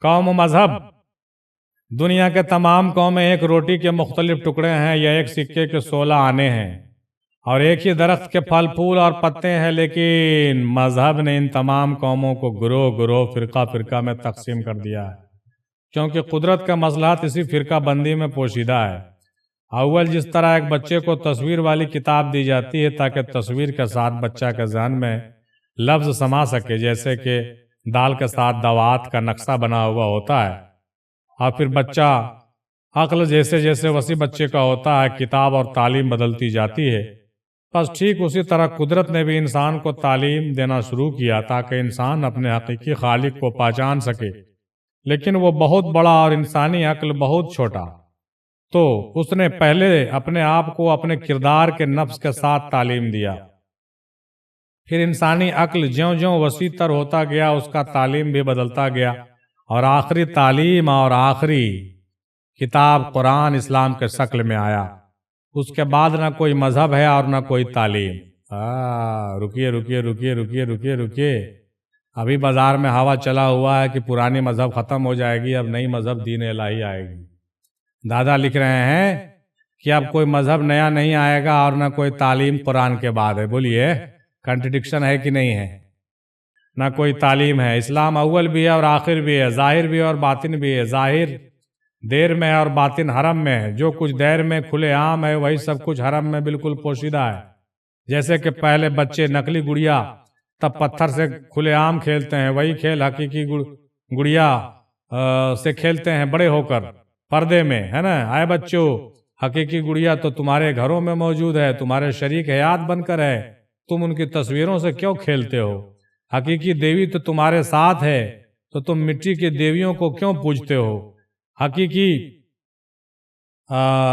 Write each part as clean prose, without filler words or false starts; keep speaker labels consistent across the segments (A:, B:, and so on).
A: قوم و مذہب دنیا کے تمام قومیں ایک روٹی کے مختلف ٹکڑے ہیں یا ایک سکے کے 16 آنے ہیں اور ایک ہی درخت کے پھل پھول اور پتے ہیں، لیکن مذہب نے ان تمام قوموں کو گروہ گروہ فرقہ فرقہ میں تقسیم کر دیا ہے، کیونکہ قدرت کا مصلحت اسی فرقہ بندی میں پوشیدہ ہے۔ اول جس طرح ایک بچے کو تصویر والی کتاب دی جاتی ہے تاکہ تصویر کے ساتھ بچہ کے ذہن میں لفظ سما سکے، جیسے کہ دال کے ساتھ دوات کا نقشہ بنا ہوا ہوتا ہے، اور پھر بچہ عقل جیسے جیسے وسیع بچے کا ہوتا ہے کتاب اور تعلیم بدلتی جاتی ہے۔ بس ٹھیک اسی طرح قدرت نے بھی انسان کو تعلیم دینا شروع کیا تاکہ انسان اپنے حقیقی خالق کو پہچان سکے، لیکن وہ بہت بڑا اور انسانی عقل بہت چھوٹا، تو اس نے پہلے اپنے آپ کو اپنے کردار کے نفس کے ساتھ تعلیم دیا۔ پھر انسانی عقل جیوں جیوں وسیع تر ہوتا گیا اس کا تعلیم بھی بدلتا گیا، اور آخری تعلیم اور آخری کتاب قرآن اسلام کے شکل میں آیا۔ اس کے بعد نہ کوئی مذہب ہے اور نہ کوئی تعلیم۔ رکیے، ابھی بازار میں ہوا چلا ہوا ہے کہ پرانی مذہب ختم ہو جائے گی، اب نئی مذہب دین الہی آئے گی۔ دادا لکھ رہے ہیں کہ اب کوئی مذہب نیا نہیں آئے گا اور نہ کوئی تعلیم قرآن کے بعد ہے۔ بولیے، کنٹرڈکشن ہے کہ نہیں ہے؟ نہ کوئی تعلیم ہے۔ اسلام اول بھی ہے اور آخر بھی ہے، ظاہر بھی ہے اور باطن بھی ہے۔ ظاہر دیر میں ہے اور باطن حرم میں ہے۔ جو کچھ دیر میں کھلے عام ہے وہی سب کچھ حرم میں بالکل پوشیدہ ہے۔ جیسے کہ پہلے بچے نقلی گڑیا تب پتھر سے کھلے عام کھیلتے ہیں، وہی کھیل حقیقی گڑیا سے کھیلتے ہیں بڑے ہو کر پردے میں، ہے نا؟ آئے بچوں، حقیقی گڑیا تو تمہارے گھروں میں موجود ہے، تمہارے شریک حیات بن کر ہے، تم ان کی تصویروں سے کیوں کھیلتے ہو؟ حقیقی دیوی تو تمہارے ساتھ ہے، تو تم مٹی کی دیویوں کو کیوں پوجتے ہو؟ حقیقی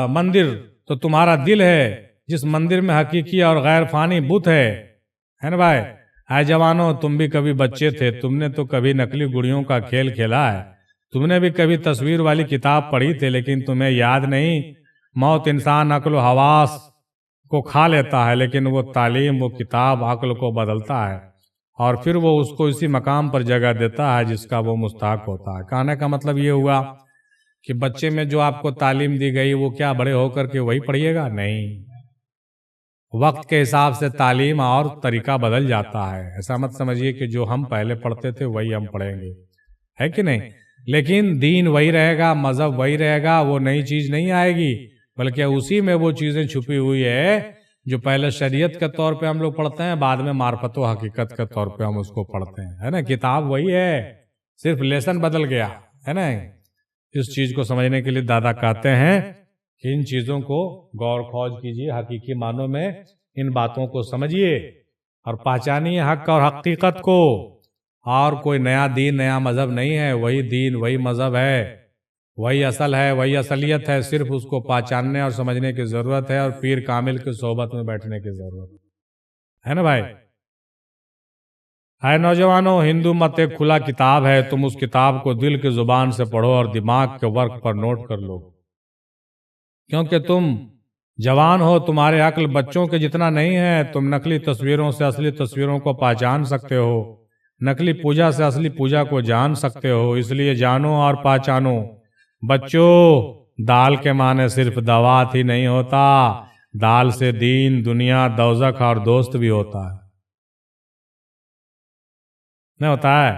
A: مندر تو تمہارا دل ہے، جس مندر میں حقیقی اور غیر فانی بت ہے نا بھائی؟ اے جوانوں، تم بھی کبھی بچے تھے، تم نے تو کبھی نقلی گڑیوں کا کھیل کھیلا ہے، تم نے بھی کبھی تصویر والی کتاب پڑھی تھی، لیکن تمہیں یاد نہیں موت انسان عقل و حواس کو کھا لیتا ہے، لیکن وہ تعلیم، وہ کتاب عقل کو بدلتا ہے اور پھر وہ اس کو اسی مقام پر جگہ دیتا ہے جس کا وہ مستحق ہوتا ہے۔ کہنے کا مطلب یہ ہوا کہ بچے میں جو آپ کو تعلیم دی گئی وہ کیا بڑے ہو کر کے وہی پڑھیے گا؟ نہیں، وقت کے حساب سے تعلیم اور طریقہ بدل جاتا ہے۔ ایسا مت سمجھیے کہ جو ہم پہلے پڑھتے تھے وہی ہم پڑھیں گے، ہے کہ نہیں؟ لیکن دین وہی رہے گا، مذہب وہی رہے گا، وہ نئی چیز نہیں آئے گی، بلکہ اسی میں وہ چیزیں چھپی ہوئی ہے جو پہلے شریعت کے طور پہ ہم لوگ پڑھتے ہیں، بعد میں معرفت و حقیقت کے طور پہ ہم اس کو پڑھتے ہیں، ہے نا؟ کتاب وہی ہے، صرف لیسن بدل گیا، ہے نا؟ اس چیز کو سمجھنے کے لیے دادا کہتے ہیں کہ ان چیزوں کو غور خوض کیجیے، حقیقی معنوں میں ان باتوں کو سمجھیے اور پہچانیے حق اور حقیقت کو۔ اور کوئی نیا دین، نیا مذہب نہیں ہے، وہی دین، وہی مذہب ہے، وہی اصل ہے، وہی اصلیت ہے، صرف اس کو پہچاننے اور سمجھنے کی ضرورت ہے اور پیر کامل کی صحبت میں بیٹھنے کی ضرورت ہے نا بھائی؟ اے نوجوانوں، ہندو مت ایک کھلا کتاب ہے، تم اس کتاب کو دل کی زبان سے پڑھو اور دماغ کے ورق پر نوٹ کر لو، کیونکہ تم جوان ہو، تمہارے عقل بچوں کے جتنا نہیں ہے، تم نقلی تصویروں سے اصلی تصویروں کو پہچان سکتے ہو، نقلی پوجا سے اصلی پوجا کو جان سکتے ہو، اس لیے جانو اور پہچانو۔ بچوں، دال کے معنی صرف دوات ہی نہیں ہوتا، دال سے دین، دنیا، دوزخ اور دوست بھی ہوتا ہے، نہیں ہوتا ہے؟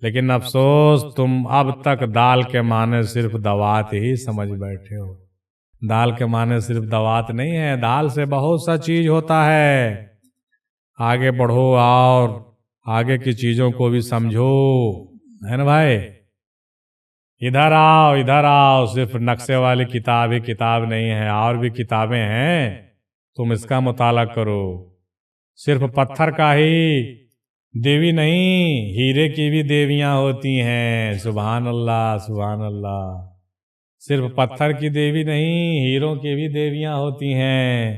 A: لیکن افسوس تم اب تک دال کے معنی صرف دوات ہی سمجھ بیٹھے ہو۔ دال کے معنی صرف دوات نہیں ہے، دال سے بہت سا چیز ہوتا ہے۔ آگے بڑھو اور آگے کی چیزوں کو بھی سمجھو، ہے نا بھائی؟ ادھر آؤ، ادھر آؤ، صرف نقشے والی کتاب ہی کتاب نہیں ہے، اور بھی کتابیں ہیں، تم اس کا مطالعہ کرو۔ صرف پتھر کا ہی دیوی نہیں، ہیرے کی بھی دیویاں ہوتی ہیں، سبحان اللہ، سبحان اللہ۔ صرف پتھر کی دیوی نہیں، ہیروں کی بھی دیویاں ہوتی ہیں۔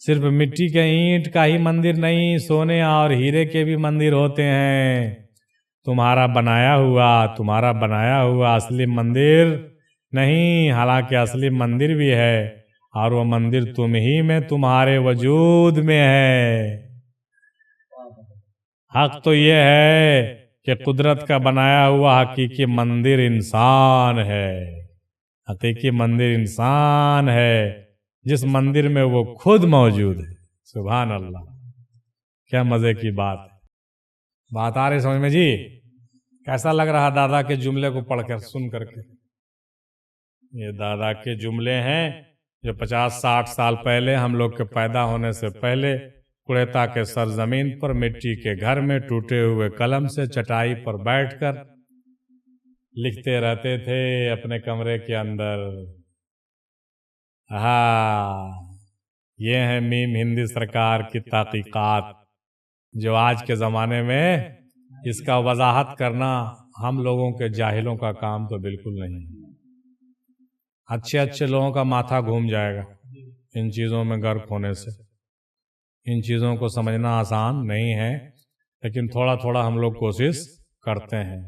A: صرف مٹی کے اینٹ کا ہی مندر نہیں، سونے اور ہیرے کے بھی مندر ہوتے ہیں۔ تمہارا بنایا ہوا اصلی مندر نہیں، حالانکہ اصلی مندر بھی ہے، اور وہ مندر تم ہی میں، تمہارے وجود میں ہے۔ حق تو یہ ہے کہ قدرت کا بنایا ہوا حقیقی مندر انسان ہے. حقیقی مندر انسان ہے جس مندر میں وہ خود موجود ہے. سبحان اللہ، کیا مزے کی بات ہے. بات آ رہی سمجھ میں جی؟ کیسا لگ رہا دادا کے جملے کو پڑھ کر سن کر کے؟ یہ دادا کے جملے ہیں جو 50-60 سال پہلے ہم لوگ کے پیدا ہونے سے پہلے کوڑیتا کے سرزمین پر مٹی کے گھر میں ٹوٹے ہوئے قلم سے چٹائی پر بیٹھ کر لکھتے رہتے تھے اپنے کمرے کے اندر. یہ ہے میم ہندی سرکار کی تحقیقات، جو آج کے زمانے میں اس کا وضاحت کرنا ہم لوگوں کے جاہلوں کا کام تو بالکل نہیں. اچھے لوگوں کا ماتھا گھوم جائے گا ان چیزوں میں غرق ہونے سے. ان چیزوں کو سمجھنا آسان نہیں ہے، لیکن تھوڑا تھوڑا ہم لوگ کوشش کرتے ہیں.